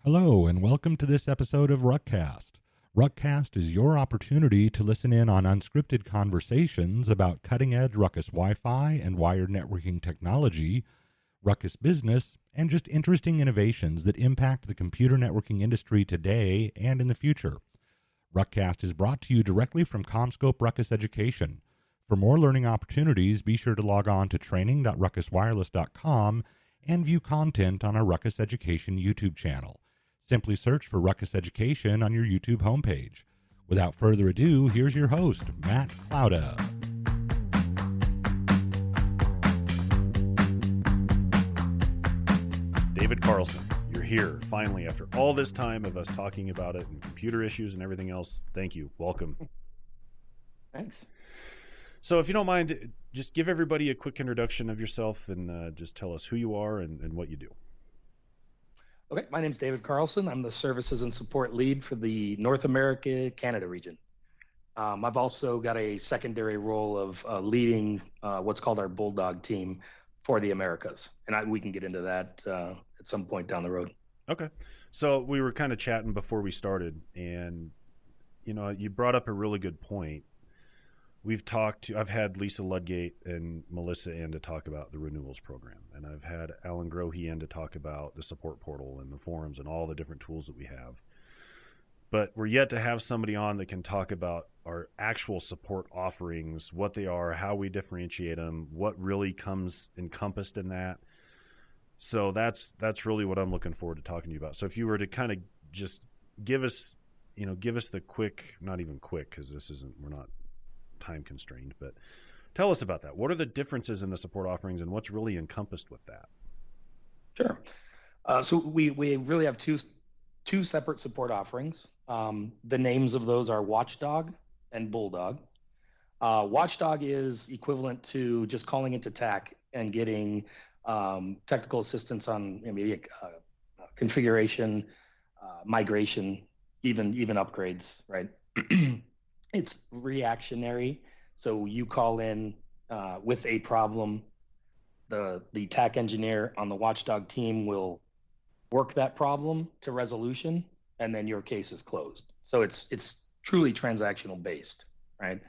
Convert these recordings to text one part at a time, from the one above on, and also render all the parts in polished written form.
Hello, and welcome to this episode of Ruckcast. Ruckcast is your opportunity to listen in on unscripted conversations about cutting-edge Ruckus Wi-Fi and wired networking technology, Ruckus business, and just interesting innovations that impact the computer networking industry today and in the future. Ruckcast is brought to you directly from CommScope Ruckus Education. For more learning opportunities, be sure to log on to training.ruckuswireless.com and view content on our Ruckus Education YouTube channel. Simply search for Ruckus Education on your YouTube homepage. Without further ado, here's your host, Matt Clouda. David Carlson, you're here finally after all this time of us talking about it and computer issues and everything else. Thank you. Welcome. Thanks. So if you don't mind, just give everybody a quick introduction of yourself and just tell us who you are and what you do. Okay, my name is David Carlson. I'm the services and support lead for the North America, Canada region. I've also got a secondary role of leading what's called our Bulldog team for the Americas. And we can get into that at some point down the road. Okay. So we were kind of chatting before we started, and you brought up a really good point. I've had Lisa Ludgate and Melissa in to talk about the renewals program, and I've had Alan Grohe in to talk about the support portal and the forums and all the different tools that we have. But we're yet to have somebody on that can talk about our actual support offerings, what they are, how we differentiate them, what really comes encompassed in that. So that's really what I'm looking forward to talking to you about. So if you were to kind of just give us the quick, not even quick, because we're not time constrained, but tell us about that. What are the differences in the support offerings and what's really encompassed with that? Sure. So we really have two separate support offerings. The names of those are Watchdog and Bulldog. Watchdog is equivalent to just calling into TAC and getting technical assistance on maybe configuration, migration, even upgrades, right? It's reactionary. So you call in with a problem, the TAC engineer on the Watchdog team will work that problem to resolution, and then your case is closed. So it's truly transactional based, right?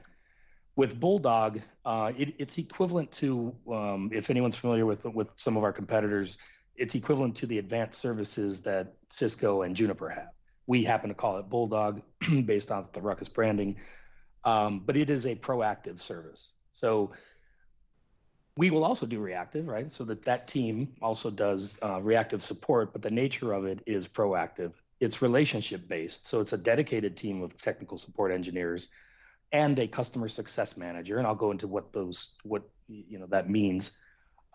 With Bulldog, it's equivalent to, if anyone's familiar with some of our competitors, it's equivalent to the advanced services that Cisco and Juniper have. We happen to call it Bulldog based on the Ruckus branding, but it is a proactive service. So we will also do reactive, right? So that team also does reactive support, but the nature of it is proactive. It's relationship based. So it's a dedicated team of technical support engineers and a customer success manager. And I'll go into what that means.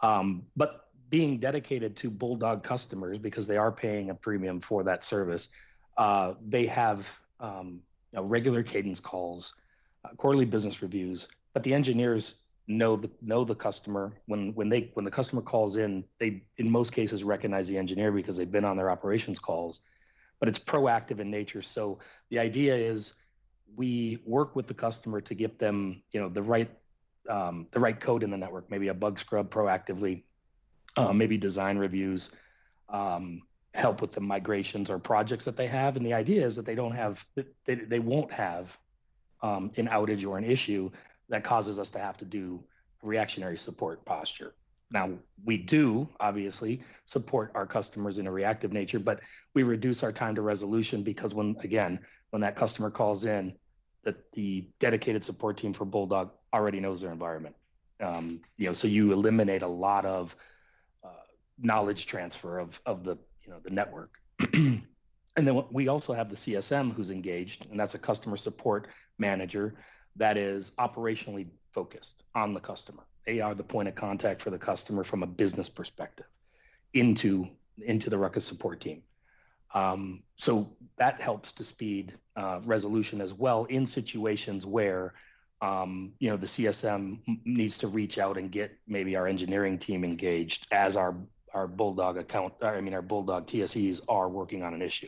But being dedicated to Bulldog customers, because they are paying a premium for that service, they have regular cadence calls, quarterly business reviews, but the engineers know the customer. When the customer calls in, they in most cases recognize the engineer because they've been on their operations calls, but it's proactive in nature. So the idea is we work with the customer to get them the right code in the network, maybe a bug scrub proactively, maybe design reviews, help with the migrations or projects that they have. And the idea is that they won't have an outage or an issue that causes us to have to do reactionary support posture. Now, we do obviously support our customers in a reactive nature, but we reduce our time to resolution because when that customer calls in, that the dedicated support team for Bulldog already knows their environment. So you eliminate a lot of knowledge transfer of the network. And then we also have the CSM who's engaged, and that's a customer support manager that is operationally focused on the customer. They are the point of contact for the customer from a business perspective into the Ruckus support team. So that helps to speed resolution as well in situations where the CSM needs to reach out and get maybe our engineering team engaged as our Bulldog our Bulldog TSEs are working on an issue.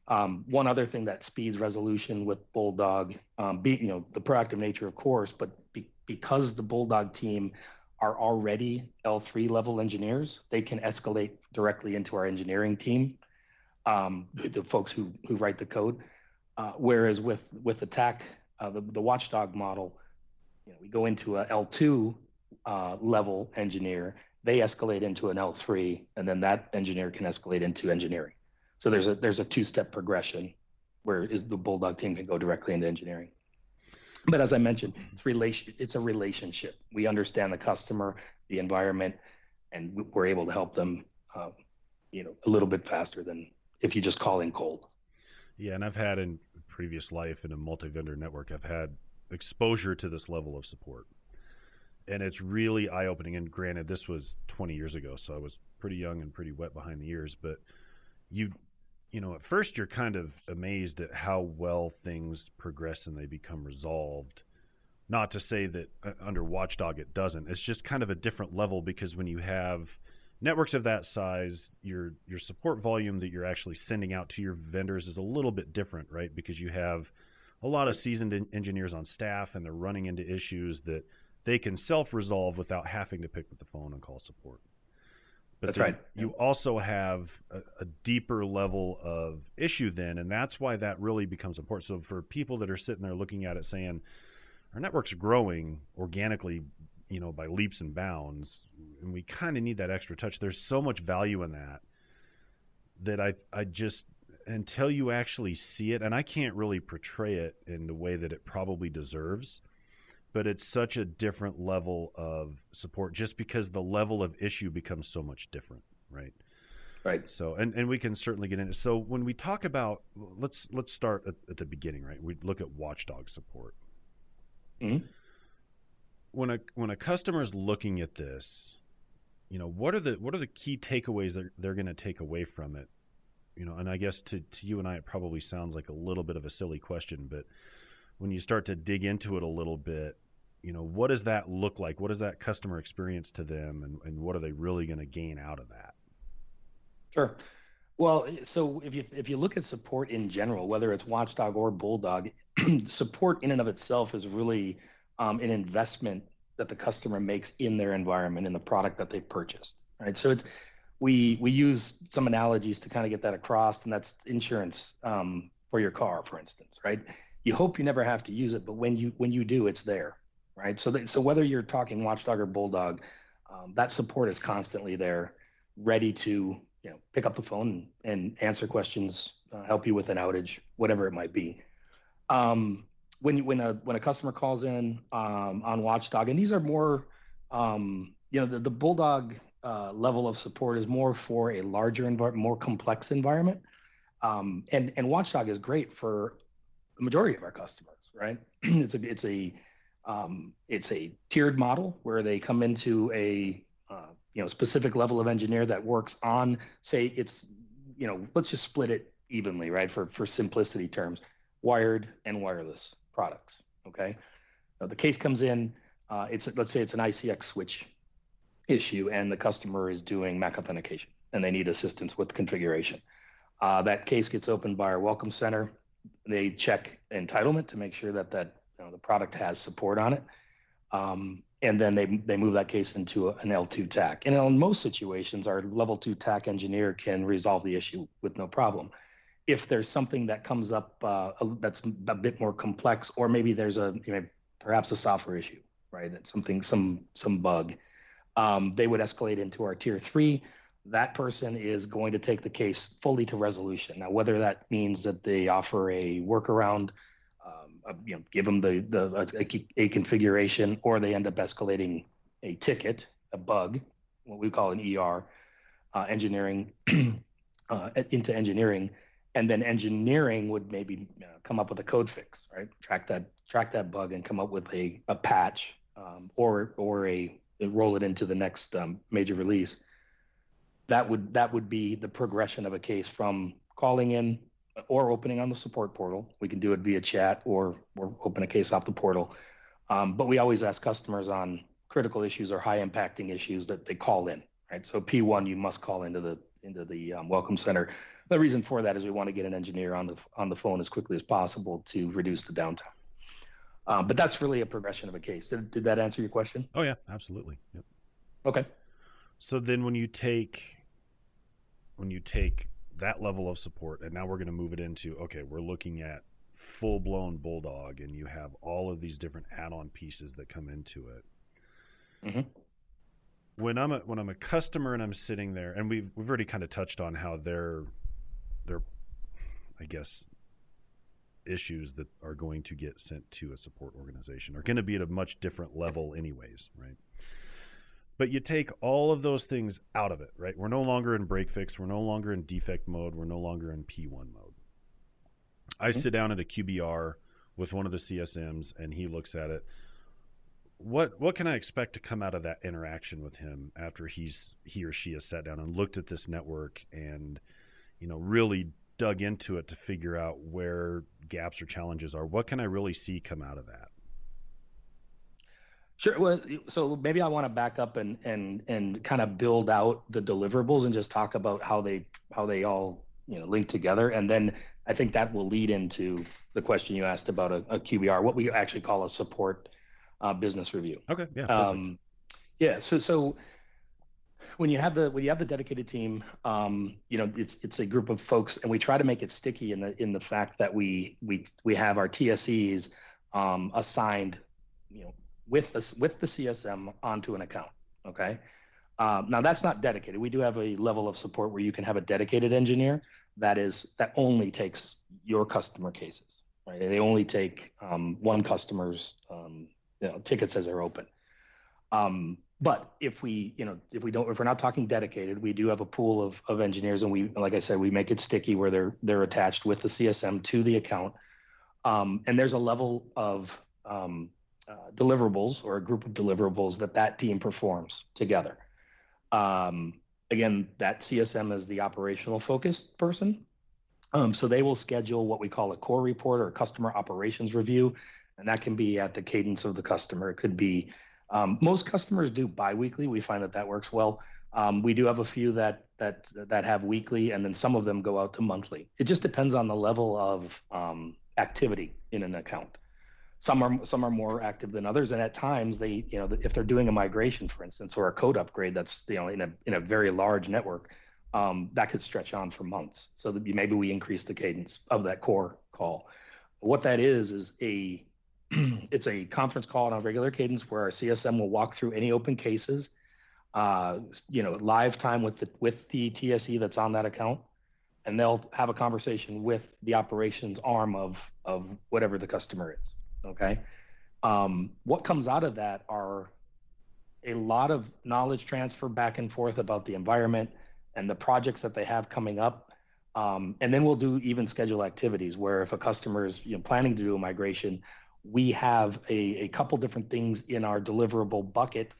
One other thing that speeds resolution with Bulldog, the proactive nature, of course, but because the Bulldog team are already L3 level engineers, they can escalate directly into our engineering team. the folks who write the code. Whereas with the TAC, the Watchdog model, we go into a L2 level engineer, they escalate into an L3, and then that engineer can escalate into engineering. So there's a two-step progression where the Bulldog team can go directly into engineering. But as I mentioned, it's a relationship. We understand the customer, the environment, and we're able to help them, a little bit faster than if you just call in cold. Yeah, and I've had in previous life in a multi-vendor network, I've had exposure to this level of support. And it's really eye-opening. And granted, this was 20 years ago, so I was pretty young and pretty wet behind the ears. But at first you're kind of amazed at how well things progress and they become resolved. Not to say that under Watchdog it doesn't. It's just kind of a different level, because when you have networks of that size, your support volume that you're actually sending out to your vendors is a little bit different, right? Because you have a lot of seasoned engineers on staff, and they're running into issues that they can self-resolve without having to pick up the phone and call support. But that's right. You also have a deeper level of issue then, and that's why that really becomes important. So for people that are sitting there looking at it saying, our network's growing organically, by leaps and bounds, and we kind of need that extra touch. There's so much value in that I just, until you actually see it, and I can't really portray it in the way that it probably deserves, but it's such a different level of support just because the level of issue becomes so much different, right? Right. So, and we can certainly get into. So when we talk about, let's start at the beginning, right? We look at Watchdog support. Mm-hmm. When a customer is looking at this, what are the key takeaways that they're going to take away from it? And I guess to you and I, it probably sounds like a little bit of a silly question, but when you start to dig into it a little bit, what does that look like? What is that customer experience to them, and what are they really going to gain out of that? Sure. Well, so if you look at support in general, whether it's Watchdog or Bulldog, support in and of itself is really an investment that the customer makes in their environment, in the product that they've purchased, right? So we use some analogies to kind of get that across, and that's insurance for your car, for instance, right? You hope you never have to use it, but when you do, it's there, right? So whether you're talking Watchdog or Bulldog, that support is constantly there, ready to pick up the phone and answer questions, help you with an outage, whatever it might be. When a customer calls in on Watchdog, and these are more, the Bulldog level of support is more for a larger environment, more complex environment, and Watchdog is great for the majority of our customers, right? It's a tiered model where they come into a specific level of engineer that works on, say it's, let's just split it evenly, right? For simplicity terms, wired and wireless products. Okay. Now the case comes in, let's say it's an ICX switch issue, and the customer is doing MAC authentication and they need assistance with configuration. That case gets opened by our welcome center. They check entitlement to make sure that the product has support on it. And then they move that case into an L2 TAC. And in most situations, our level 2 TAC engineer can resolve the issue with no problem. If there's something that comes up that's a bit more complex, or maybe there's perhaps a software issue, right? It's some bug, they would escalate into our tier 3. That person is going to take the case fully to resolution. Now, whether that means that they offer a workaround, give them a configuration, or they end up escalating a ticket, a bug, what we call an ER, engineering into engineering, and then engineering would maybe come up with a code fix, right? Track that bug and come up with a patch, or roll it into the next major release. That would be the progression of a case from calling in or opening on the support portal. We can do it via chat or open a case off the portal. But we always ask customers on critical issues or high impacting issues that they call in, right? So P1, you must call into the welcome center. The reason for that is we want to get an engineer on the phone as quickly as possible to reduce the downtime. But that's really a progression of a case. Did that answer your question? Oh yeah, absolutely. Yep. Okay. So then when you take that level of support, and now we're going to move it into, okay, we're looking at full-blown Bulldog, and you have all of these different add-on pieces that come into it. Mm-hmm. When I'm a customer and I'm sitting there, and we've already kind of touched on how their I guess issues that are going to get sent to a support organization are going to be at a much different level anyways, right? But you take all of those things out of it, right? We're no longer in break fix, we're no longer in defect mode, we're no longer in P1 mode. I sit down at a QBR with one of the CSMs and he looks at it. What can I expect to come out of that interaction with him after he or she has sat down and looked at this network and, really dug into it to figure out where gaps or challenges are? What can I really see come out of that? Sure. Well, so maybe I want to back up and kind of build out the deliverables and just talk about how they all link together, and then I think that will lead into the question you asked about a QBR, what we actually call a support business review. Okay. Yeah. Yeah. So when you have the dedicated team, it's a group of folks, and we try to make it sticky in the fact that we have our TSEs assigned, with the CSM onto an account. Okay. Now that's not dedicated. We do have a level of support where you can have a dedicated engineer that only takes your customer cases, right? They only take one customer's tickets as they're open. But if we're not talking dedicated, we do have a pool of engineers, and like I said, we make it sticky where they're attached with the CSM to the account. And there's a level of deliverables, or a group of deliverables that team performs together. Again, that CSM is the operational focused person. So they will schedule what we call a core report or a customer operations review, and that can be at the cadence of the customer. It could be, most customers do biweekly. We find that works well. We do have a few that have weekly, and then some of them go out to monthly. It just depends on the level of activity in an account. Some are more active than others, and at times they, if they're doing a migration, for instance, or a code upgrade that's in a very large network, that could stretch on for months. So that maybe we increase the cadence of that core call. What that is it's a conference call on a regular cadence where our CSM will walk through any open cases, live time with the TSE that's on that account, and they'll have a conversation with the operations arm of whatever the customer is. Okay. What comes out of that are a lot of knowledge transfer back and forth about the environment and the projects that they have coming up. And then we'll do even schedule activities where if a customer is planning to do a migration, we have a couple different things in our deliverable bucket,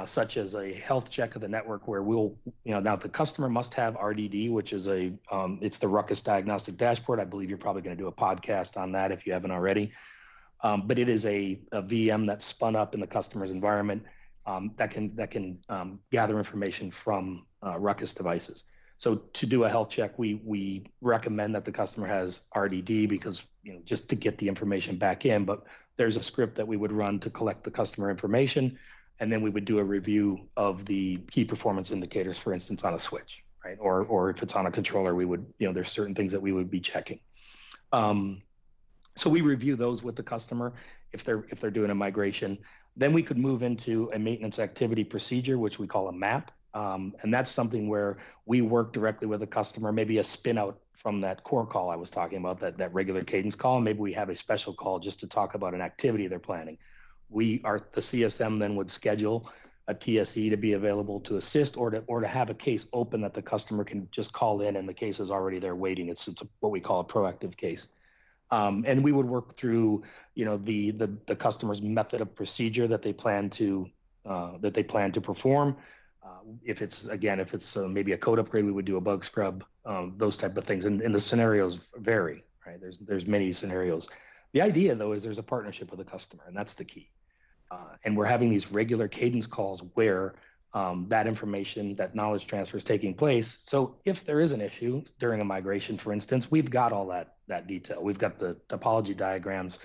such as a health check of the network where we'll, now the customer must have RDD, which is it's the Ruckus diagnostic dashboard. I believe you're probably going to do a podcast on that if you haven't already. But it is a VM that's spun up in the customer's environment that can gather information from Ruckus devices. So to do a health check, we recommend that the customer has RDD because just to get the information back in. But there's a script that we would run to collect the customer information, and then we would do a review of the key performance indicators, for instance, on a switch, right? Or if it's on a controller, we would there's certain things that we would be checking. So we review those with the customer if they're doing a migration. Then we could move into a maintenance activity procedure, which we call a MAP. And that's something where we work directly with the customer, maybe a spin out from that core call I was talking about, that regular cadence call. Maybe we have a special call just to talk about an activity they're planning. The CSM then would schedule a TSE to be available to assist or to have a case open that the customer can just call in and the case is already there waiting. It's what we call a proactive case. And we would work through, the customer's method of procedure that they plan to perform. If it's maybe a code upgrade, we would do a bug scrub, those type of things. And the scenarios vary, right? There's many scenarios. The idea though is there's a partnership with the customer, and that's the key. And we're having these regular cadence calls where that information, that knowledge transfer is taking place. So if there is an issue during a migration, for instance, we've got all that detail. We've got the topology diagrams,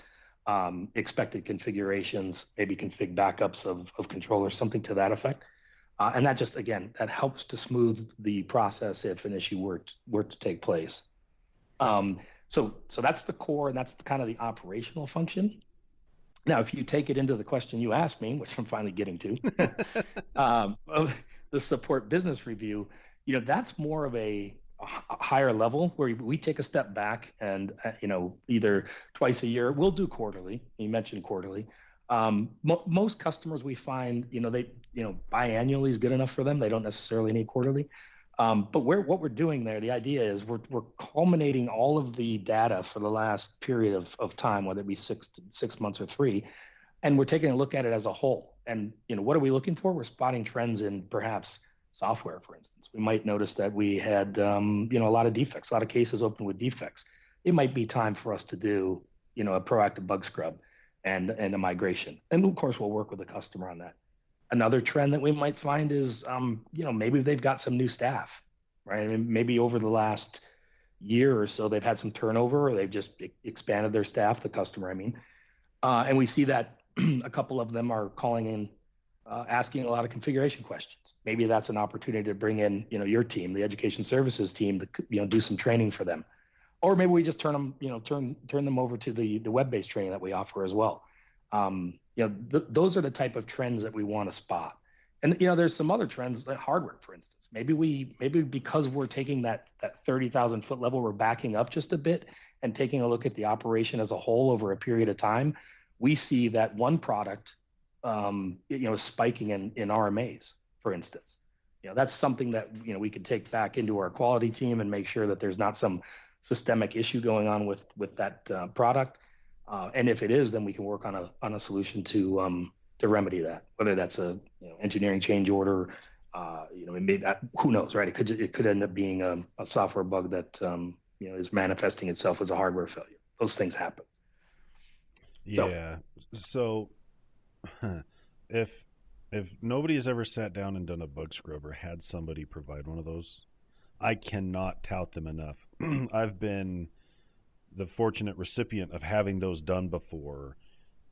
expected configurations, maybe config backups of controllers, something to that effect. And that just, again, that helps to smooth the process if an issue were to take place. So that's the core, and that's kind of the operational function. Now, if you take it into the question you asked me, which I'm finally getting to, of the support business review, that's more of a higher level where we take a step back and, either twice a year, we'll do quarterly. You mentioned quarterly. Most customers we find, they, biannually is good enough for them. They don't necessarily need quarterly. But what we're doing there, the idea is we're culminating all of the data for the last period of time, whether it be 6 months or 3, and we're taking a look at it as a whole. And what are we looking for? We're spotting trends in perhaps software, for instance. We might notice that we had a lot of defects, a lot of cases open with defects. It might be time for us to do a proactive bug scrub and a migration. And of course, we'll work with the customer on that. Another trend that we might find is, maybe they've got some new staff, right? I mean, maybe over the last year or so, they've had some turnover, or they've just expanded their staff, the customer, I mean. And we see that a couple of them are calling in, asking a lot of configuration questions. Maybe that's an opportunity to bring in, your team, the education services team, to, do some training for them. Or maybe we just turn them over to the web-based training that we offer as well. Those are the type of trends that we want to spot. And there's some other trends, like hardware, for instance. Maybe because we're taking that 30,000 foot level, we're backing up just a bit and taking a look at the operation as a whole over a period of time. We see that one product, spiking in RMAs, for instance. That's something that we could take back into our quality team and make sure that there's not some systemic issue going on with that product. And if it is, then we can work on a solution to remedy that. Whether that's a engineering change order, maybe who knows, right? It could end up being a software bug that is manifesting itself as a hardware failure. Those things happen. Yeah. So if nobody has ever sat down and done a bug scrub or had somebody provide one of those, I cannot tout them enough. I've been the fortunate recipient of having those done before,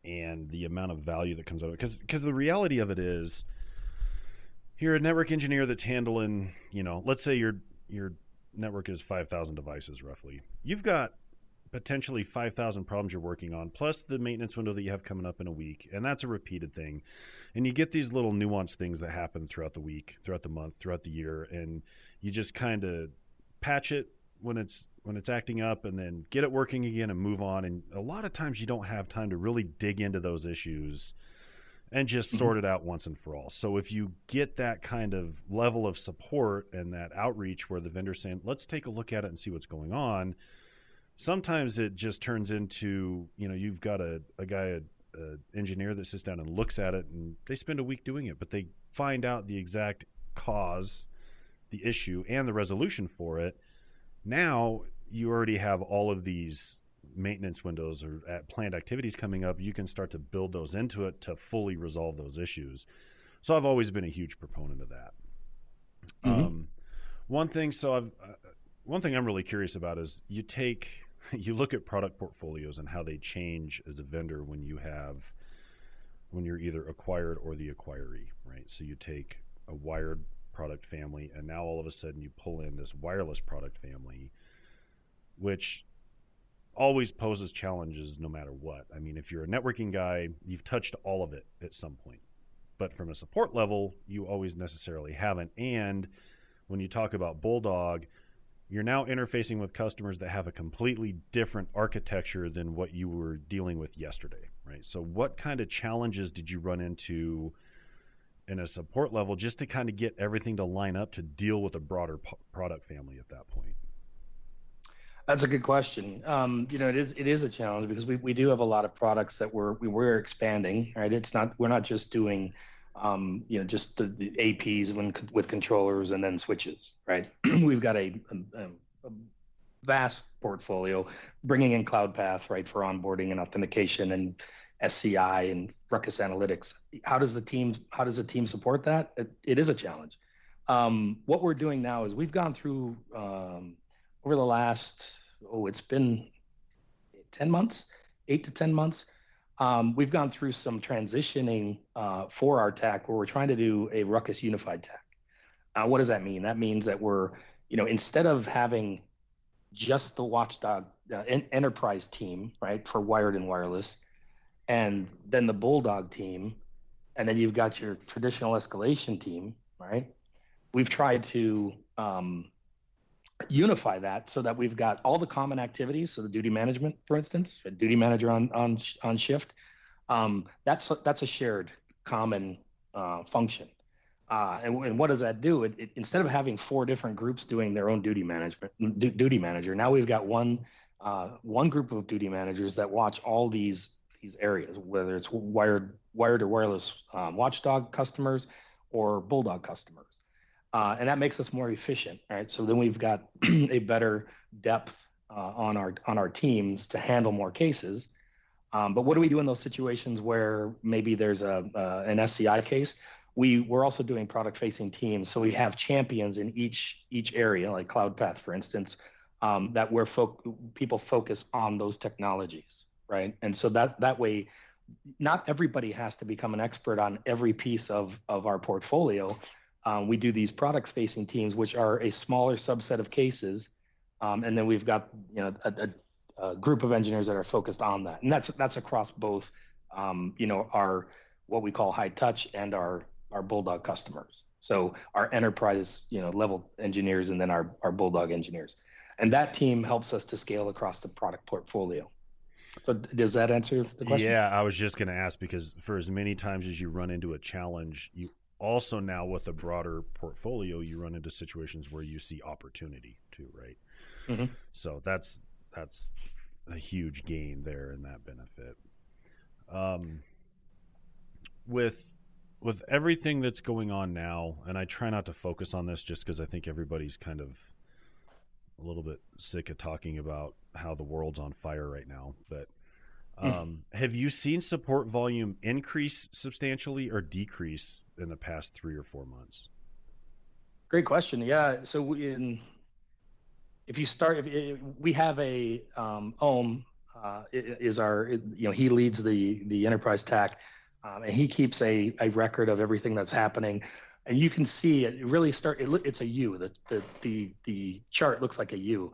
and the amount of value that comes out of it. Because the reality of it is, you're a network engineer that's handling, let's say your network is 5,000 devices roughly. You've got potentially 5,000 problems you're working on, plus the maintenance window that you have coming up in a week, and that's a repeated thing. And you get these little nuanced things that happen throughout the week, throughout the month, throughout the year, and you just kind of patch it when it's acting up, and then get it working again and move on. And a lot of times you don't have time to really dig into those issues and just sort it out once and for all. So if you get that kind of level of support and that outreach where the vendor's saying, let's take a look at it and see what's going on, sometimes it just turns into, you've got a guy, an engineer that sits down and looks at it, and they spend a week doing it, but they find out the exact cause, the issue, and the resolution for it. Now you already have all of these maintenance windows or planned activities coming up. You can start to build those into it to fully resolve those issues. So I've always been a huge proponent of that. Mm-hmm. One thing I'm really curious about is you look at product portfolios and how they change as a vendor when you're either acquired or the acquiree, right? So you take a wired product family, and now all of a sudden you pull in this wireless product family, which always poses challenges no matter what. I mean, if you're a networking guy, you've touched all of it at some point. But from a support level, you always necessarily haven't. And when you talk about Bulldog, you're now interfacing with customers that have a completely different architecture than what you were dealing with yesterday, right? So what kind of challenges did you run into in a support level just to kind of get everything to line up to deal with a broader product family at that point? That's a good question. It is a challenge because we do have a lot of products that we're expanding, right? We're not just doing, just the APs with controllers and then switches, right? We've got a vast portfolio, bringing in CloudPath, right, for onboarding and authentication, and SCI and Ruckus analytics. How does the team support that? It is a challenge. What we're doing now is we've gone through over the last, it's been 8 to 10 months. we've gone through some transitioning for our TAC where we're trying to do a Ruckus unified TAC. What does that mean? That means that we're, instead of having just the Watchdog enterprise team, right, for wired and wireless, and then the Bulldog team, and then you've got your traditional escalation team, right? We've tried to unify that so that we've got all the common activities. So the duty management, for instance, a duty manager on shift, that's a shared common function. And what does that do? It instead of having 4 different groups doing their own duty manager, now we've got one group of duty managers that watch all these areas, whether it's wired or wireless Watchdog customers or Bulldog customers. And that makes us more efficient, right? So then we've got a better depth on our teams to handle more cases. But what do we do in those situations where maybe there's an SCI case? We're also doing product-facing teams, so we have champions in each area, like CloudPath, for instance, that where people focus on those technologies, right? And so that way, not everybody has to become an expert on every piece of our portfolio. We do these products-facing teams, which are a smaller subset of cases, and then we've got a group of engineers that are focused on that, and that's across both, our what we call high touch and our Bulldog customers. So our enterprise, level engineers, and then our Bulldog engineers, and that team helps us to scale across the product portfolio. So does that answer the question? Yeah, I was just going to ask, because for as many times as you run into a challenge, you also now with a broader portfolio, you run into situations where you see opportunity too, right? Mm-hmm. So that's a huge gain there in that benefit. With everything that's going on now, and I try not to focus on this just because I think everybody's kind of a little bit sick of talking about how the world's on fire right now, but have you seen support volume increase substantially or decrease in the past 3 or 4 months? Great question. Yeah. So we have a Ohm is our, he leads the enterprise TAC, and he keeps a record of everything that's happening, and you can see it really it's a U. The chart looks like a U.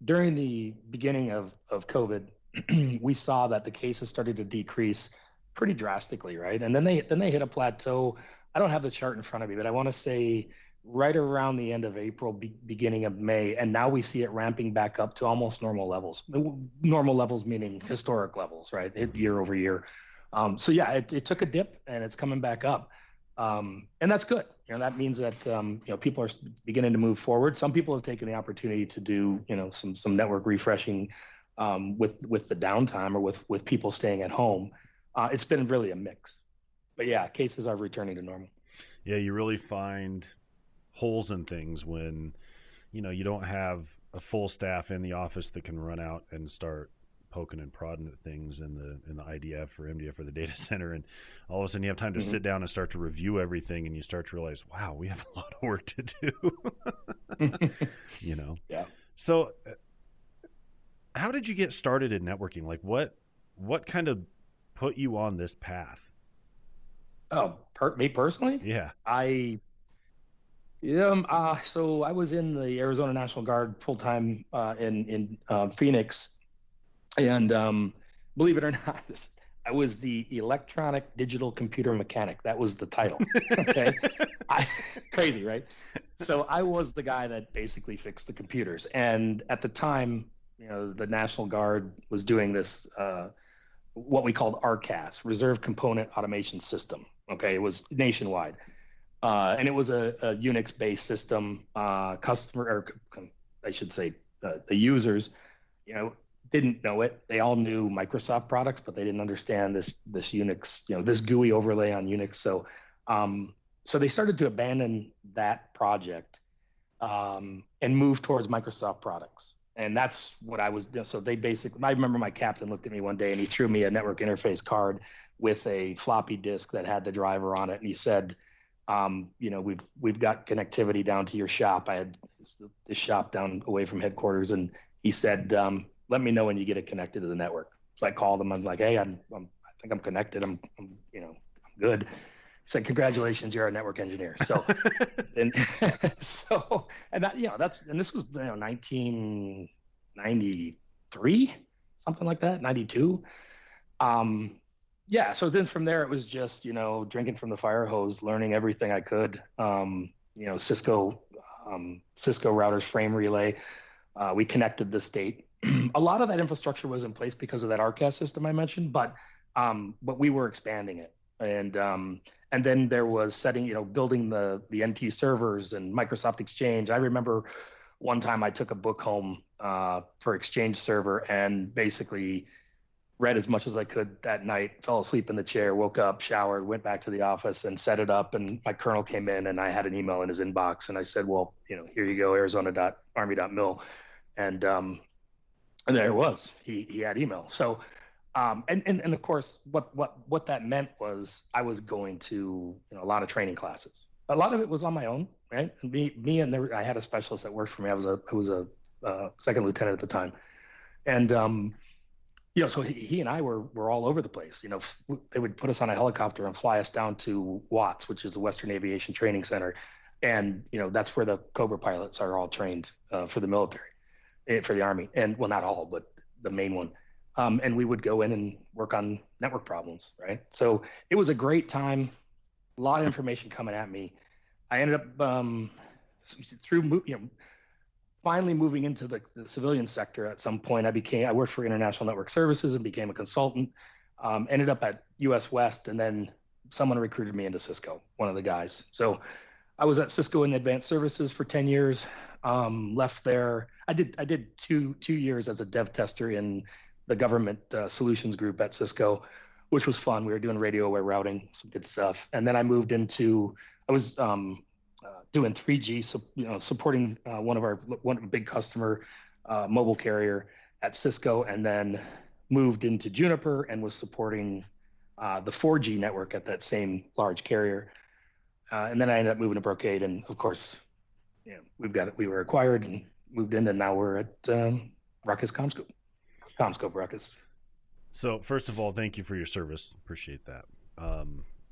During the beginning of COVID, we saw that the cases started to decrease pretty drastically, right? And then they hit a plateau. I don't have the chart in front of me, but I want to say right around the end of April, beginning of May, and now we see it ramping back up to almost normal levels. Normal levels meaning historic levels, right? Year over year. So yeah, it took a dip and it's coming back up, and that's good. That means that people are beginning to move forward. Some people have taken the opportunity to do some network refreshing with the downtime or with people staying at home. It's been really a mix, but yeah, cases are returning to normal. Yeah, you really find holes in things when you don't have a full staff in the office that can run out and start poking and prodding at things in the IDF or MDF or the data center, and all of a sudden you have time to sit down and start to review everything, and you start to realize, wow, we have a lot of work to do. Yeah. So how did you get started in networking? Like what kind of put you on this path? Oh, me personally? Yeah. So I was in the Arizona National Guard full time in Phoenix, and believe it or not, I was the electronic digital computer mechanic. That was the title. Okay, crazy, right? So I was the guy that basically fixed the computers, and at the time, the National Guard was doing this what we called RCAS, Reserve Component Automation System. Okay, it was nationwide. And it was a Unix-based system. The users, didn't know it. They all knew Microsoft products, but they didn't understand this Unix, this GUI overlay on Unix. So they started to abandon that project and move towards Microsoft products. And that's what I was doing. So I remember my captain looked at me one day and he threw me a network interface card with a floppy disk that had the driver on it, and he said, we've got connectivity down to your shop. I had this shop down away from headquarters, and he said, let me know when you get it connected to the network. So I called him. I'm like, hey, I think I'm connected. I'm I'm good. He said, congratulations, you're a network engineer. So, and and that, and this was, 1993, something like that, 92. Yeah. So then from there, it was just, drinking from the fire hose, learning everything I could. Cisco, Cisco routers, frame relay. We connected the state. A lot of that infrastructure was in place because of that Ruckus system I mentioned, but we were expanding it. And then there was building the NT servers and Microsoft Exchange. I remember one time I took a book home for Exchange server and basically read as much as I could that night, fell asleep in the chair, woke up, showered, went back to the office and set it up. And my colonel came in and I had an email in his inbox and I said, well, here you go, Arizona.Army.mil. And there it was. He had email. So, and of course, what that meant was I was going to a lot of training classes. A lot of it was on my own, right? And I had a specialist that worked for me. I was a second lieutenant at the time, and so he and I were all over the place. They would put us on a helicopter and fly us down to Watts, which is the Western Aviation Training Center, and that's where the Cobra pilots are all trained for the military, for the Army, and well, not all, but the main one. And we would go in and work on network problems, right? So it was a great time, a lot of information coming at me. I ended up finally moving into the civilian sector at some point. I worked for International Network Services and became a consultant. Ended up at US West, and then someone recruited me into Cisco, one of the guys. So I was at Cisco in advanced services for 10 years. Left there. I did two years as a dev tester in the government solutions group at Cisco, which was fun. We were doing radio aware routing, some good stuff. And then I moved into, I was doing 3G, supporting one big customer, mobile carrier at Cisco, and then moved into Juniper and was supporting the 4G network at that same large carrier. And then I ended up moving to Brocade, and of course, we were acquired and moved in, and now we're at Ruckus CommScope Ruckus. So first of all, thank you for your service. Appreciate that.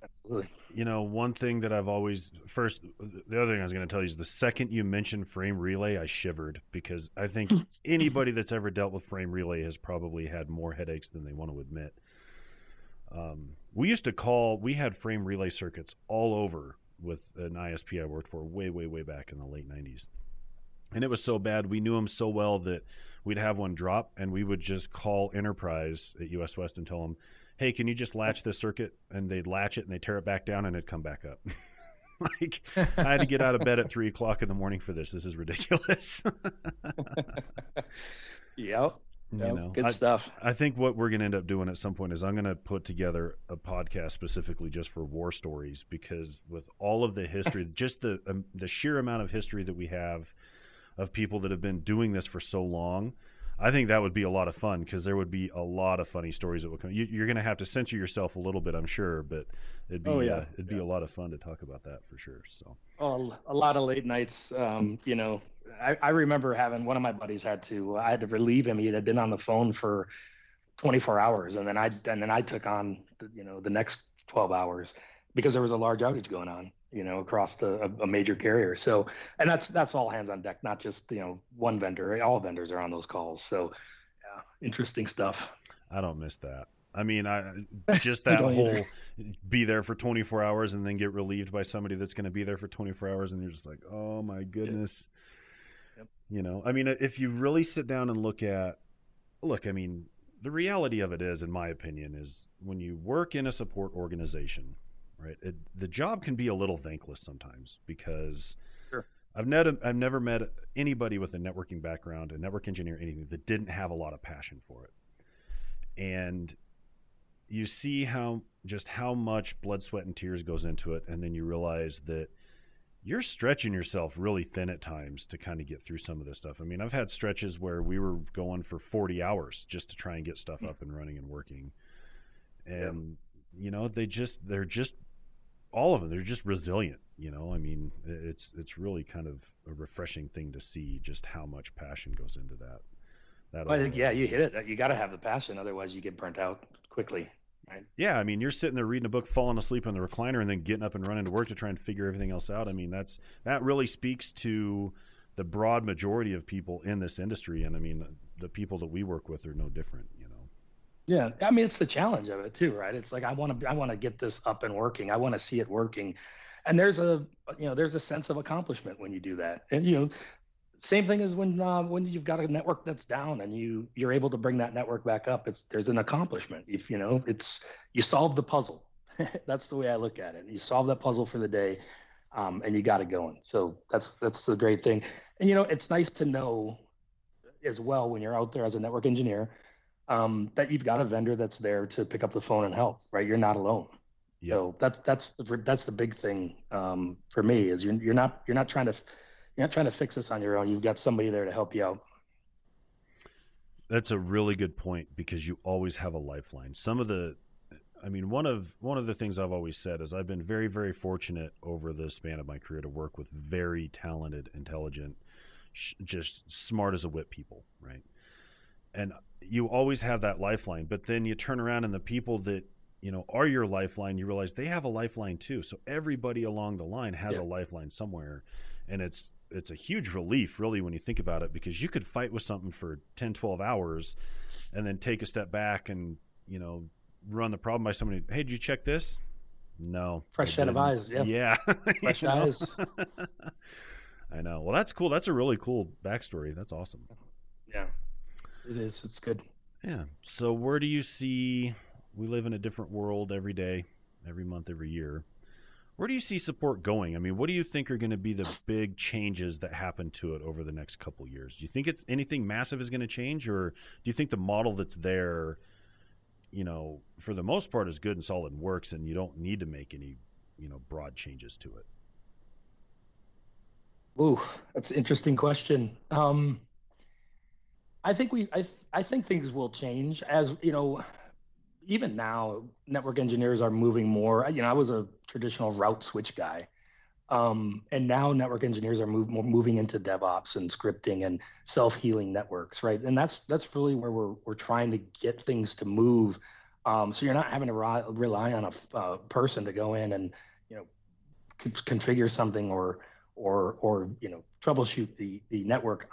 Absolutely. One thing that the other thing I was going to tell you is the second you mentioned frame relay, I shivered, because I think anybody that's ever dealt with frame relay has probably had more headaches than they want to admit. We had frame relay circuits all over with an ISP I worked for way, way, way back in the late 90s. And it was so bad, we knew them so well that we'd have one drop, and we would just call Enterprise at US West and tell them, hey, can you just latch this circuit? And they'd latch it and they'd tear it back down and it'd come back up. Like, I had to get out of bed at 3 o'clock in the morning for this. This is ridiculous. Yep. Good stuff. I think what we're going to end up doing at some point is I'm going to put together a podcast specifically just for war stories, because with all of the history, just the sheer amount of history that we have of people that have been doing this for so long, I think that would be a lot of fun, because there would be a lot of funny stories that would come. You're going to have to censor yourself a little bit, I'm sure, but it'd be a lot of fun to talk about that for sure. So, a lot of late nights. I remember having one of my buddies I had to relieve him. He had been on the phone for 24 hours, and then I took on the next 12 hours because there was a large outage going on, across a major carrier. So, and that's all hands on deck, not just, one vendor. All vendors are on those calls. So, yeah, interesting stuff. I don't miss that. I mean, just that whole be there for 24 hours and then get relieved by somebody that's going to be there for 24 hours. And you're just like, oh my goodness. Yep. I mean, if you really sit down and look, I mean, the reality of it is, in my opinion, is when you work in a support organization, right, the job can be a little thankless sometimes, because sure. I've never met anybody with a networking background, a network engineer, anything, that didn't have a lot of passion for it. And you see how much blood, sweat, and tears goes into it, and then you realize that you're stretching yourself really thin at times to kind of get through some of this stuff. I mean, I've had stretches where we were going for 40 hours just to try and get stuff up and running and working. And, they're just all of them. They're just resilient, I mean, it's really kind of a refreshing thing to see just how much passion goes into that. Well, I think, yeah, you hit it. You got to have the passion, otherwise you get burnt out quickly, right? Yeah, I mean, you're sitting there reading a book, falling asleep on the recliner, and then getting up and running to work to try and figure everything else out. I mean, that really speaks to the broad majority of people in this industry, and I mean, the people that we work with are no different, you know. Yeah, I mean, it's the challenge of it too, right? It's like I want to get this up and working. I want to see it working, and there's a sense of accomplishment when you do that. And same thing as when you've got a network that's down and you're able to bring that network back up. There's an accomplishment. If you solve the puzzle. That's the way I look at it. You solve that puzzle for the day, and you got it going. So that's the great thing. And it's nice to know as well when you're out there as a network engineer, that you've got a vendor that's there to pick up the phone and help. Right, you're not alone. Yep. So that's the big thing for me is you're not trying to fix this on your own. You've got somebody there to help you out. That's a really good point, because you always have a lifeline. One of the things I've always said is I've been very, very fortunate over the span of my career to work with very talented, intelligent, just smart as a whip people, right? And you always have that lifeline, but then you turn around and the people that are your lifeline, you realize they have a lifeline too. So everybody along the line has a lifeline somewhere, and it's a huge relief really when you think about it, because you could fight with something for 10, 12 hours and then take a step back and run the problem by somebody. Hey, did you check this? No. Fresh set of eyes. Yeah. Fresh eyes. I know. Well, that's cool. That's a really cool backstory. That's awesome. Yeah, it is. It's good. Yeah. So where do you see, we live in a different world every day, every month, every year. Where do you see support going? I mean, what do you think are going to be the big changes that happen to it over the next couple of years? Do you think anything massive is going to change, or do you think the model that's there, for the most part is good and solid and works, and you don't need to make any, broad changes to it? Ooh, that's an interesting question. I think things will change as even now, network engineers are moving more. I was a traditional route switch guy, and now network engineers are moving into DevOps and scripting and self-healing networks, right? And that's really where we're trying to get things to move. So you're not having to rely on a person to go in and configure something or troubleshoot the network.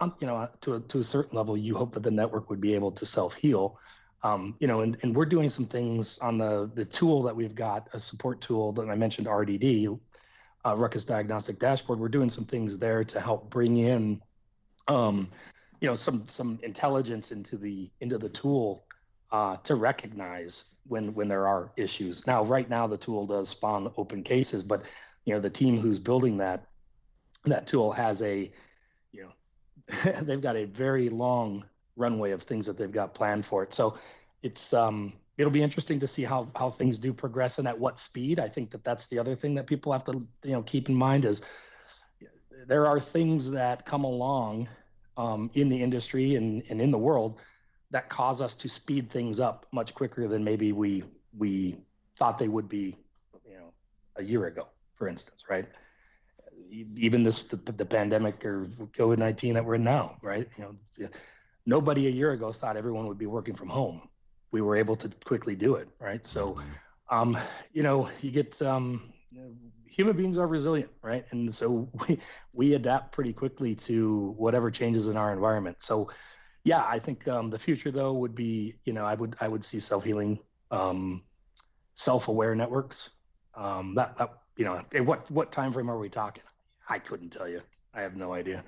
To a certain level, you hope that the network would be able to self-heal. And we're doing some things on the tool that we've got, a support tool that I mentioned, RDD, Ruckus Diagnostic Dashboard. We're doing some things there to help bring in, some intelligence into the tool to recognize when there are issues. Now, right now, the tool does spawn open cases, but the team who's building that tool has they've got a very long runway of things that they've got planned for it. So it's it'll be interesting to see how things do progress and at what speed. I think that's the other thing that people have to keep in mind is there are things that come along in the industry and in the world that cause us to speed things up much quicker than maybe we thought they would be a year ago, for instance, right? Even the pandemic or COVID-19 that we're in now, right? Nobody a year ago thought everyone would be working from home. We were able to quickly do it, right? So, you get human beings are resilient, right? And so we adapt pretty quickly to whatever changes in our environment. So, yeah, I think the future though would be, I would see self-healing, self-aware networks. What time frame are we talking? I couldn't tell you. I have no idea.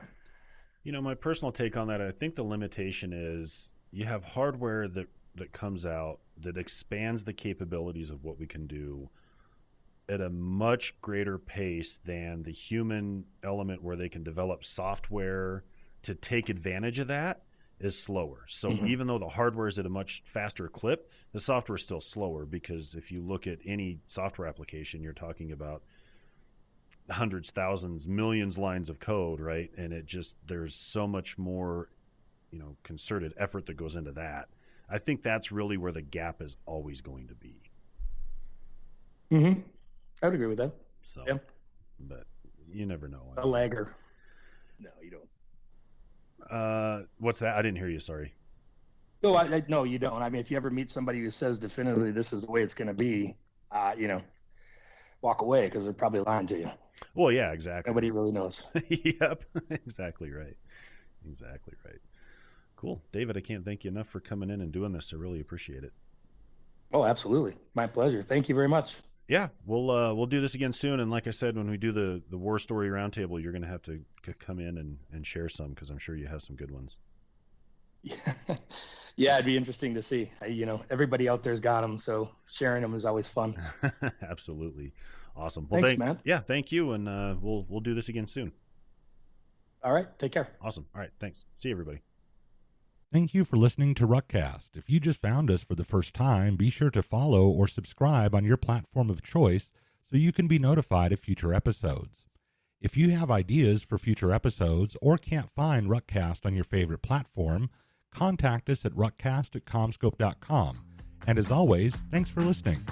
My personal take on that, I think the limitation is you have hardware that comes out that expands the capabilities of what we can do at a much greater pace than the human element where they can develop software to take advantage of that is slower. So even though the hardware is at a much faster clip, the software is still slower, because if you look at any software application, you're talking about hundreds, thousands, millions lines of code, right? And there's so much more, concerted effort that goes into that. I think that's really where the gap is always going to be. I would agree with that. So, yeah. But you never know. A lagger. No, you don't. What's that? I didn't hear you. Sorry. No, you don't. I mean, if you ever meet somebody who says definitively this is the way it's going to be, walk away because they're probably lying to you. Well, yeah, exactly. Nobody really knows. Yep, exactly right. Cool. David, I can't thank you enough for coming in and doing this. I really appreciate it. Oh, absolutely. My pleasure. Thank you very much. Yeah, we'll do this again soon. And like I said, when we do the War Story Roundtable, you're going to have to come in and share some because I'm sure you have some good ones. Yeah, it'd be interesting to see. Everybody out there's got them, so sharing them is always fun. Absolutely. Awesome. Well, thanks, man. Yeah, thank you. And we'll do this again soon. All right. Take care. Awesome. All right. Thanks. See you, everybody. Thank you for listening to Ruckcast. If you just found us for the first time, be sure to follow or subscribe on your platform of choice so you can be notified of future episodes. If you have ideas for future episodes or can't find Ruckcast on your favorite platform, contact us at ruckcast@comscope.com. And as always, thanks for listening.